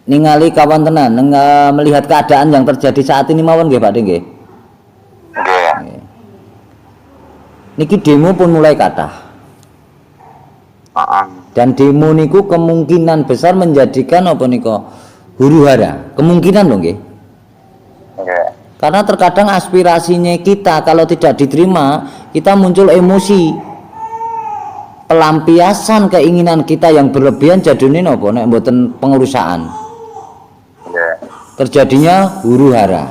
ningali kawontenan melihat keadaan yang terjadi saat ini mawon nggih Pak nggih. Nggih. Niki demo pun mulai kathah. Dan demo niku kemungkinan besar menjadikan apa nika huru-hara. Kemungkinan lho nggih. Nggih. Karena terkadang aspirasinya kita kalau tidak diterima, kita muncul emosi. Pelampiasan keinginan kita yang berlebihan jadine napa nek mboten pengurusan. Nggih. Terjadinya huru-hara.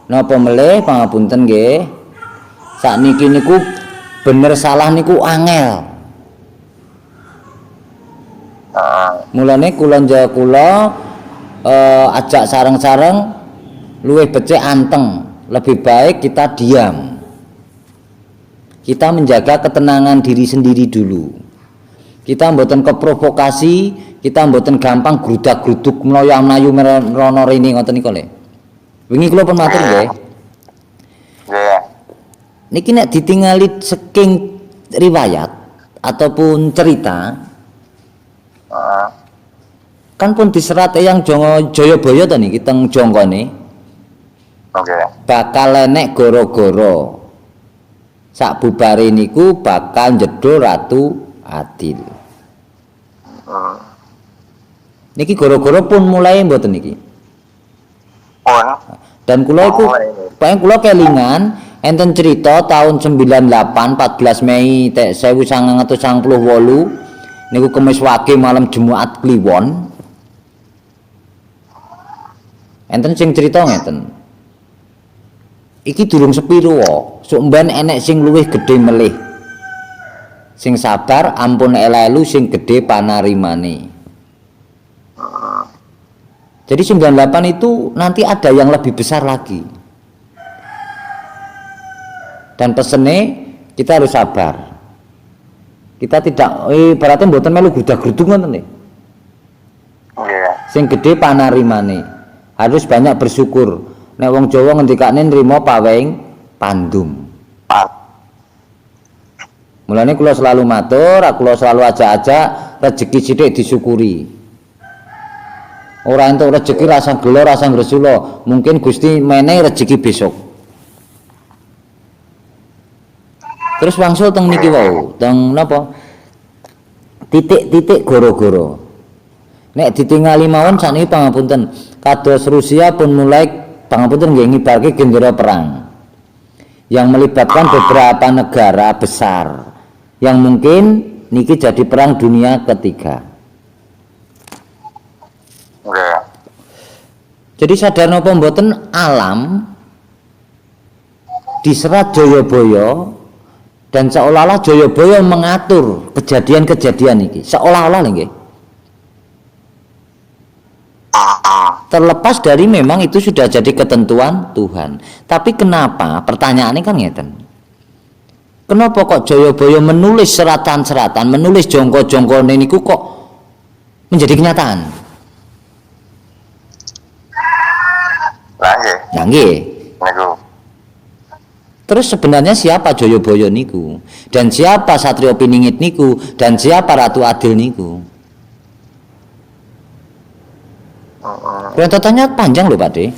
Napa melih pangapunten nggih. Sakniki niku bener salah niku angel. Mulane kula ajak sareng-sareng luwih becik anteng. Lebih baik kita diam. Kita menjaga ketenangan diri sendiri dulu. Kita mboten keprovokasi, kita mboten gampang grudak-gruduk mloyo-mlayu merono rene ngoten niku lho. Wingi kula pun matur nggih. Nggih. Niki nek ditingali saking riwayat ataupun cerita, kan pun diserat Eyang Jayabaya to niki teng jangkane. Oke. Bakal enek gara-gara. Sakbubare niku bakal njedul Ratu Adil. Niki gara-gara pun mulai mboten niki. Pun. Dan kula iku paling kula kelingan enten cerita tahun 98 14 Mei 1998 niku Kemis Wage malam Jumat Kliwon. Enten sing cerita ngeten. Iki durung sepiro wae, sok mben enek sing luwih gedhe melih. Sing sabar ampun elelu sing gedhe panarimane. Jadi 98 itu nanti ada yang lebih besar lagi. Dan pesene kita harus sabar. Kita tidak berarti mboten melu grudak-gruduk ngoten nggih. Sing gedhe panarimane. Harus banyak bersyukur. Nek wong Jawa ngendikane nrimo paweng pandum. Mulane kula selalu matur, kula selalu ajak-ajak rezeki sithik disyukuri. Ora entuk rezeki rasa gelo, rasa ngresula. Mungkin Gusti menehi rezeki besok. Terus wangsul teng niki wau, teng napa? Titik-titik goro-goro. Nek ditingali mawon sakniki pangapunten. Kados Rusia pun mulai pangapunten nggih ngibarke gendera perang. Yang melibatkan beberapa negara besar. Yang mungkin niki jadi perang dunia ketiga. Jadi sadar napa mboten alam diserat Jayabaya dan seolah-olah Jayabaya mengatur kejadian-kejadian ini seolah-olah nggih. Terlepas dari memang itu sudah jadi ketentuan Tuhan. Tapi kenapa? Pertanyaannya kan ngeten. Kenapa kok Jayabaya menulis seratan-seratan, menulis jongko-jongko niku kok menjadi kenyataan? Nah nggih. Terus sebenarnya siapa Jayabaya niku? Dan siapa Satrio Piningit niku? Dan siapa Ratu Adil niku? Rentetannya panjang loh Pak De.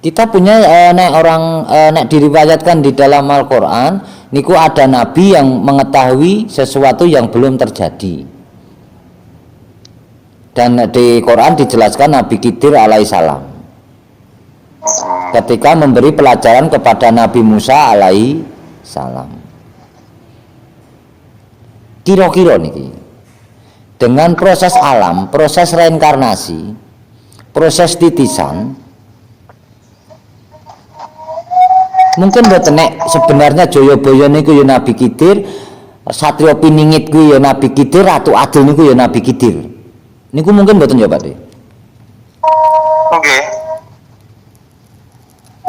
Kita punya nek diriwayatkan di dalam Al-Qur'an niku ada nabi yang mengetahui sesuatu yang belum terjadi. Dan di Quran dijelaskan Nabi Khidir alaihissalam ketika memberi pelajaran kepada Nabi Musa alaihissalam. Kira-kira niki dengan proses alam, proses reinkarnasi, proses titisan, mungkin mboten nek sebenarnya Jayabaya niku ya Nabi Khidir, Satrio Piningit ku ya Nabi Khidir, Ratu Adil niku ya Nabi Khidir. Niku mungkin mboten ya Pak De. Oke.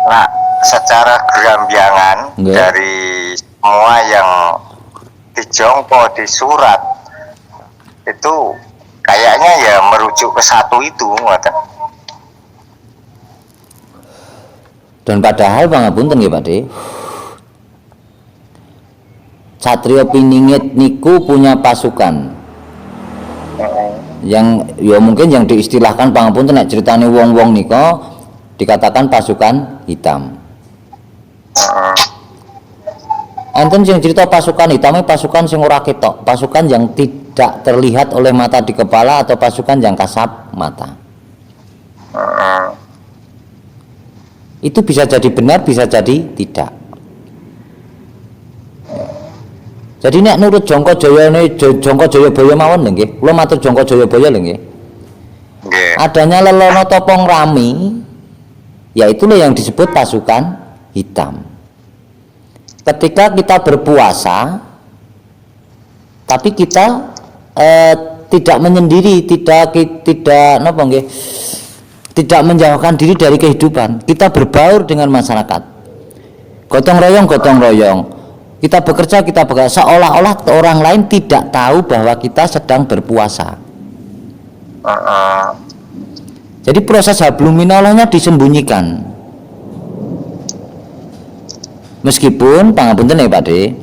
Nah, secara gerambiangan dari semua yang dijongko di surat itu kayaknya ya merujuk ke satu itu, Dan padahal pangapunten nggih Pak De. Satrio Piningit niku punya pasukan. yang ya mungkin yang diistilahkan pangapunten nek ceritane wong-wong nika dikatakan pasukan hitam. Enten sing cerita pasukan hitamnya pasukan sing ora ketok, pasukan yang tidak terlihat oleh mata di kepala atau pasukan yang kasat mata. Itu bisa jadi benar, bisa jadi tidak. Jadi nek nurut Jangka Jayabaya mawon lho nggih. Kula matur Jangka Jayabaya lho nggih. Adanya lelono topong rami, yaitu yang disebut pasukan hitam. Ketika kita berpuasa, tapi kita tidak menyendiri, tidak napa nggih, tidak menjauhkan diri dari kehidupan. Kita berbaur dengan masyarakat. Gotong royong. Kita bekerja seolah-olah orang lain tidak tahu bahwa kita sedang berpuasa. Jadi proses hablum minallahnya disembunyikan. Meskipun pangapunten ya Pak De,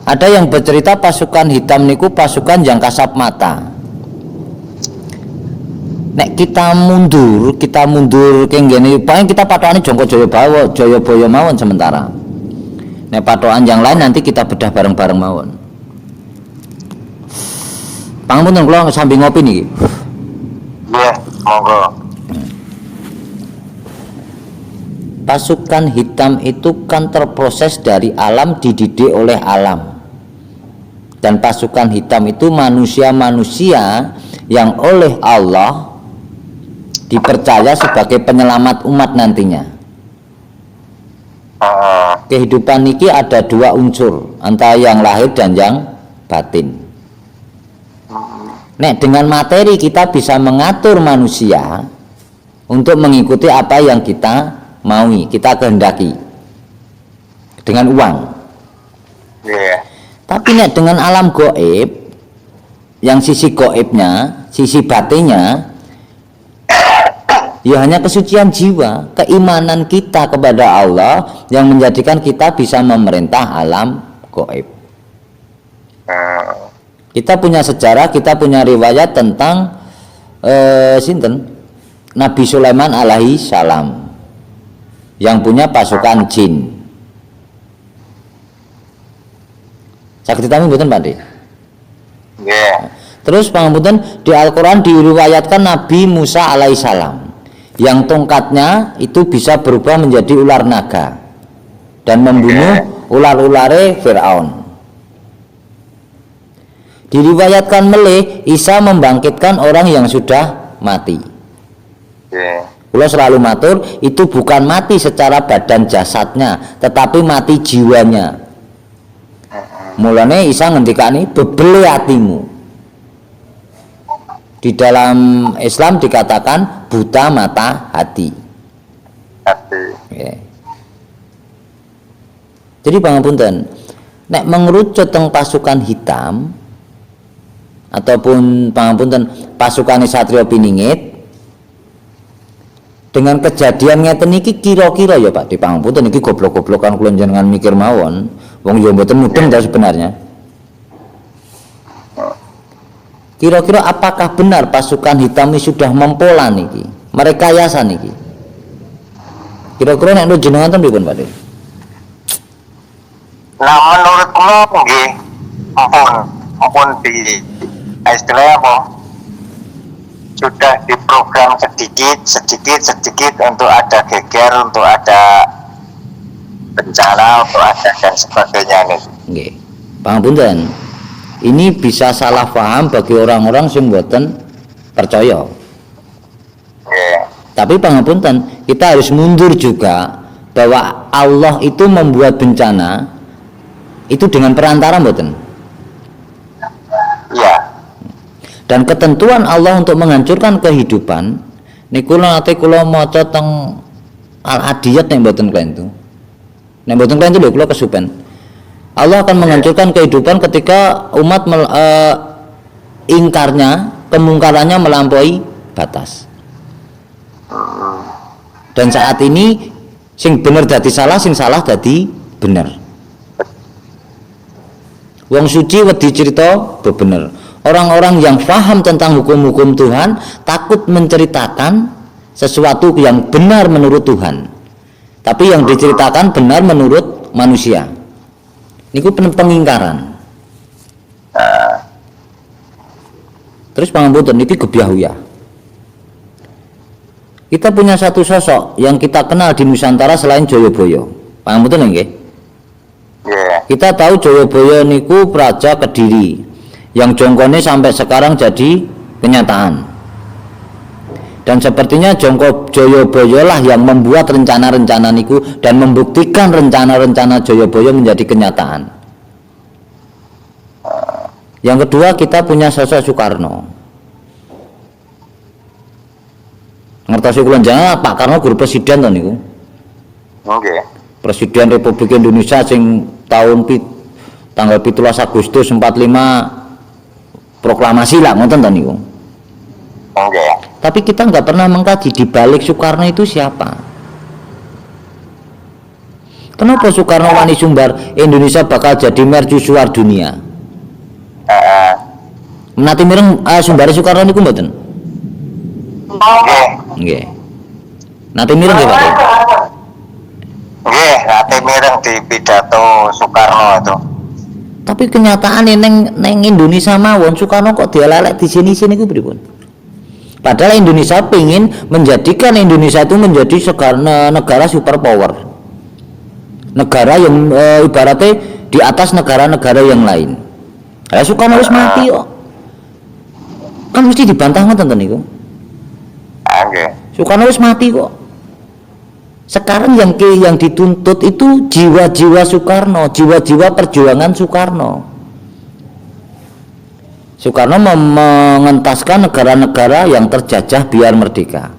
ada yang bercerita pasukan hitam niku pasukan yang kasat mata. Nek kita mundur kenggene paling kita patokane Jangka Jayabaya mawon sementara. Nek patokan yang lain nanti kita bedah bareng-bareng mawon. Pangapunten kula sambil ngopi niki. Iya, monggo. Pasukan hitam itu kan terproses dari alam, dididik oleh alam. Dan pasukan hitam itu manusia-manusia yang oleh Allah dipercaya sebagai penyelamat umat nantinya. Kehidupan niki ada dua unsur, antara yang lahir dan yang batin. Nek dengan materi kita bisa mengatur manusia untuk mengikuti apa yang kita maui, kita kehendaki dengan uang. Tapi nek dengan alam gaib, yang sisi gaibnya, sisi batinnya, ya hanya kesucian jiwa, keimanan kita kepada Allah yang menjadikan kita bisa memerintah alam gaib. Kita punya sejarah, kita punya riwayat tentang Nabi Sulaiman alaihi salam yang punya pasukan jin. Sakit ditami mboten Pak De? Terus pangapunten di Al-Qur'an diriwayatkan Nabi Musa alaihissalam yang tongkatnya itu bisa berubah menjadi ular naga dan membunuh ular-ulare Firaun. Diriwayatkan melih Isa membangkitkan orang yang sudah mati. Kula selalu matur itu bukan mati secara badan jasadnya, tetapi mati jiwanya. Mulane Isa ngendikani bebele atimu. Di dalam Islam dikatakan buta mata hati. Jadi pangapunten, nek mengerucut teng pasukan hitam ataupun pangapunten pasukan Satrio Piningit, dengan kejadian ngeten niki kira-kira ya Pak di pangapunten niki goblok-goblokan kula njenengan mikir mawon, wong ya mboten mudeng ta sebenarnya. Kira-kira apakah benar pasukan hitam ini sudah mempola niki, merekayasa niki? Kira-kira nek jenengan ten pripun Pak De? Nah, menurutku nggih, ampun di istilahnya apa? Sudah diprogram sedikit untuk ada geger, untuk ada bencana, untuk ada dan sebagainya nih. Nggih. Pangapunten. Ini bisa salah paham bagi orang-orang sing mboten percaya. Tapi pangapunten, kita harus mundur juga bahwa Allah itu membuat bencana itu dengan perantara mboten. Iya. Dan ketentuan Allah untuk menghancurkan kehidupan niku nate kula maca teng Al-Adiyat nek mboten klentu. Nek mboten klentu lho kula kesupen. Allah akan menghancurkan kehidupan ketika umat ingkarnya, kemungkarannya melampaui batas. Dan saat ini sing bener dadi salah, sing salah dadi bener. Wong suci wedi cerita bebener. Orang-orang yang paham tentang hukum-hukum Tuhan takut menceritakan sesuatu yang benar menurut Tuhan, tapi yang diceritakan benar menurut manusia. Niku pengingkaran. Terus pangapunten niki gebyahuya. Kita punya satu sosok yang kita kenal di Nusantara selain Jayabaya. Pangapunten nggih? Kita tahu Jayabaya niku Praja Kediri yang jongkone sampai sekarang jadi kenyataan. Dan sepertinya Jongko Jayabaya lah yang membuat rencana-rencana niku dan membuktikan rencana-rencana Jayabaya menjadi kenyataan. Yang kedua, kita punya sosok Soekarno. Ngertosi kula jenengan Pak Karno guru presiden to niku. Nggih. Presiden Republik Indonesia sing tanggal 17 Agustus 45 proklamasi lah ngoten to niku. Nggih. Tapi kita nggak pernah mengkaji di balik Soekarno itu siapa. Kenapa Soekarno wani sumbar Indonesia bakal jadi mercusuar dunia? Menati mireng sumbare Soekarno niku mboten? Nggih. Nggih. Nate mireng nggih Pak? Nggih, nate mireng di pidato Soekarno itu. Tapi kenyataan neng Indonesia mawon Soekarno kok dialelek di sini ku pripun? Padahal Indonesia pengen menjadikan Indonesia itu menjadi negara superpower, negara yang ibaratnya di atas negara-negara yang lain. Soekarno wis mati kok, kan mesti dibantah ngoten niku. Nggih. Soekarno wis mati kok. Sekarang yang dituntut itu jiwa-jiwa Soekarno, jiwa-jiwa perjuangan Soekarno. Soekarno mengentaskan negara-negara yang terjajah biar merdeka.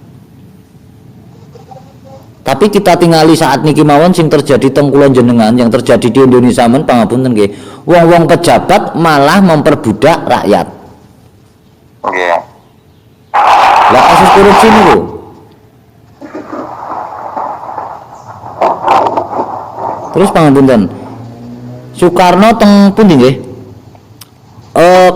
Tapi kita tingali saat niki mawon sing terjadi teng kula jenengan, yang terjadi di Indonesia men pangapunten nggih. Wong-wong pejabat malah memperbudak rakyat. Nggih. Lah kasus korupsi niku. Terus pangapunten. Soekarno teng pundi nggih?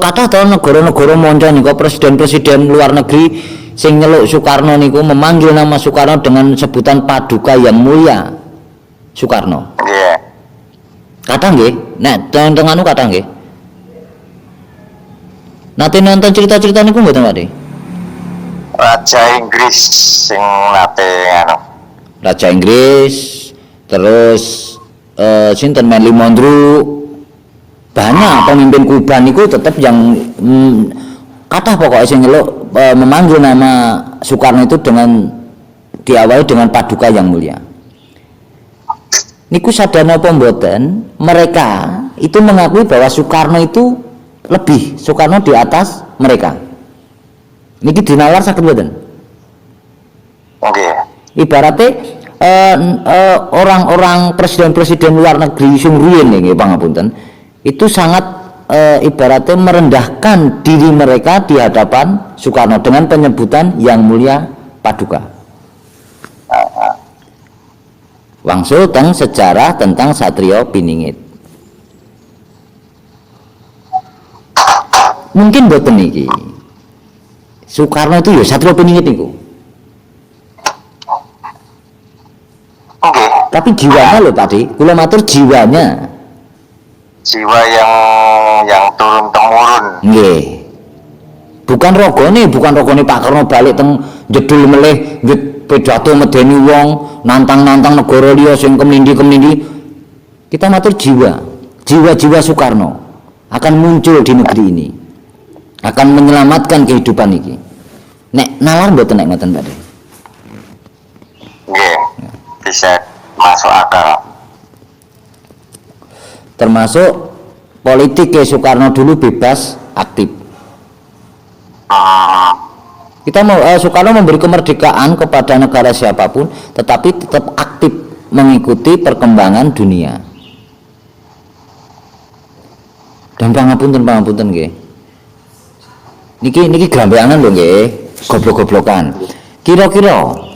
Kathah to negara-negara manca niku presiden-presiden luar negeri sing nyeluk Soekarno niku memanggil nama Soekarno dengan sebutan Paduka Yang Mulia Soekarno. Nggih. Kathah nggih? Nek teng anu kathah nggih. Nate nonton cerita-cerita niku mboten Pak? Raja Inggris sing nate anu. Raja Inggris, terus sinten Manly Monroe, banyak pemimpin Kuba niku tetap yang kata pokoknya sing nyeluk memanggil nama Soekarno itu dengan diawali dengan Paduka Yang Mulia. Niku sadana apa mboten, mereka itu mengakui bahwa Soekarno itu lebih, Soekarno di atas mereka. Niki dinalar sakit mboten? Nggih. Ibaratnya orang-orang presiden-presiden luar negeri sing riyen nggih pangapunten itu sangat ibaratnya merendahkan diri mereka di hadapan Soekarno dengan penyebutan Yang Mulia Paduka. Wangsul teng sejarah tentang Satrio Piningit. Mungkin boten niki. Soekarno itu ya Satrio Piningit niku. Nggih. Tapi jiwanya loh Pak Di, kula matur jiwanya. Jiwa yang turun temurun. Nggih. Bukan rogone Pak Karno balik teng jedul melih pidato medeni wong, nantang-nantang negara liya sing kemlindi-kemlindi. Kita matur jiwa Soekarno akan muncul di negeri ini. Akan menyelamatkan kehidupan ini. Nek nalar mboten nek ngoten Pak. Nggih. Bisa masuk akal. Termasuk politik Soekarno dulu bebas aktif. Kita mau Soekarno memberi kemerdekaan kepada negara siapapun, tetapi tetap aktif mengikuti perkembangan dunia. Dan pangapunten nggih. Niki grambeangan lho nggih, goblok-goblokan. Kira-kira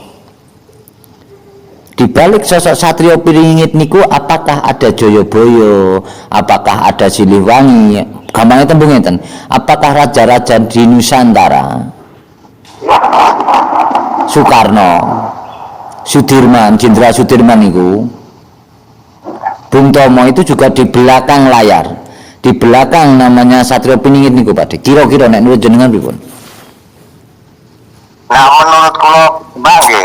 di balik sosok Satrio Piningit niku apakah ada Jayabaya, apakah ada Siliwangi, gampangnya tembung ngeten. Apakah raja-raja di Nusantara, Soekarno, Sudirman, Jenderal Sudirman itu, Bung Tomo itu juga di belakang layar, di belakang namanya Satrio Piningit niku Pak. Kira-kira nek menurut jenengan pripun? Nah, menurut kulo bangke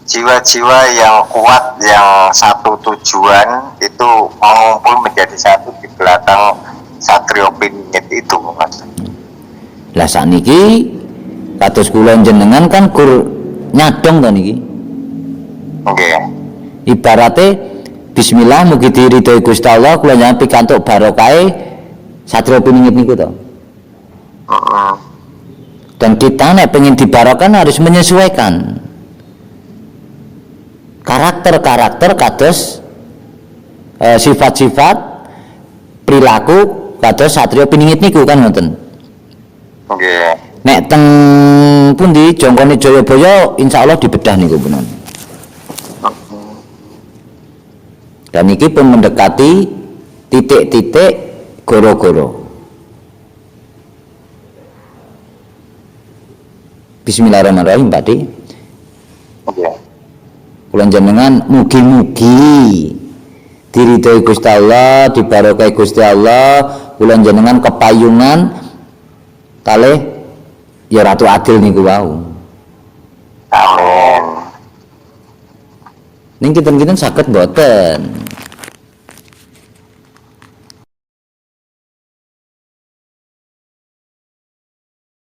jiwa-jiwa yang kuat yang satu tujuan itu mengumpul menjadi satu di belakang Satrio Piningit itu, Mas. Lah sakniki kados kula jenengan kan kur nyadong to niki. Nggih. Ibarate bismillah mugi diridhoi Gusti Allah kula njenengan pikantuk barokahe Satrio Piningit niku to. Heeh. Dan kita nek pengen dibarokahkan harus menyesuaikan karakter-karakter kados sifat-sifat perilaku kados Satrio Piningit niku kan ngoten. Nggih. Nek teng pundi jongkone Jayabaya insyaallah dibedah niku punan. Dan iki pun mendekati titik-titik goro-goro. Bismillahirrahmanirrahim Pak Di. Nggih. Kula jenengan mugi-mugi diridhoi Gusti Allah, dibarokahi Gusti Allah, kula jenengan kepayungan kalih ya Ratu Adil niku wau. Amin. Ning kinten-kinten saged mboten.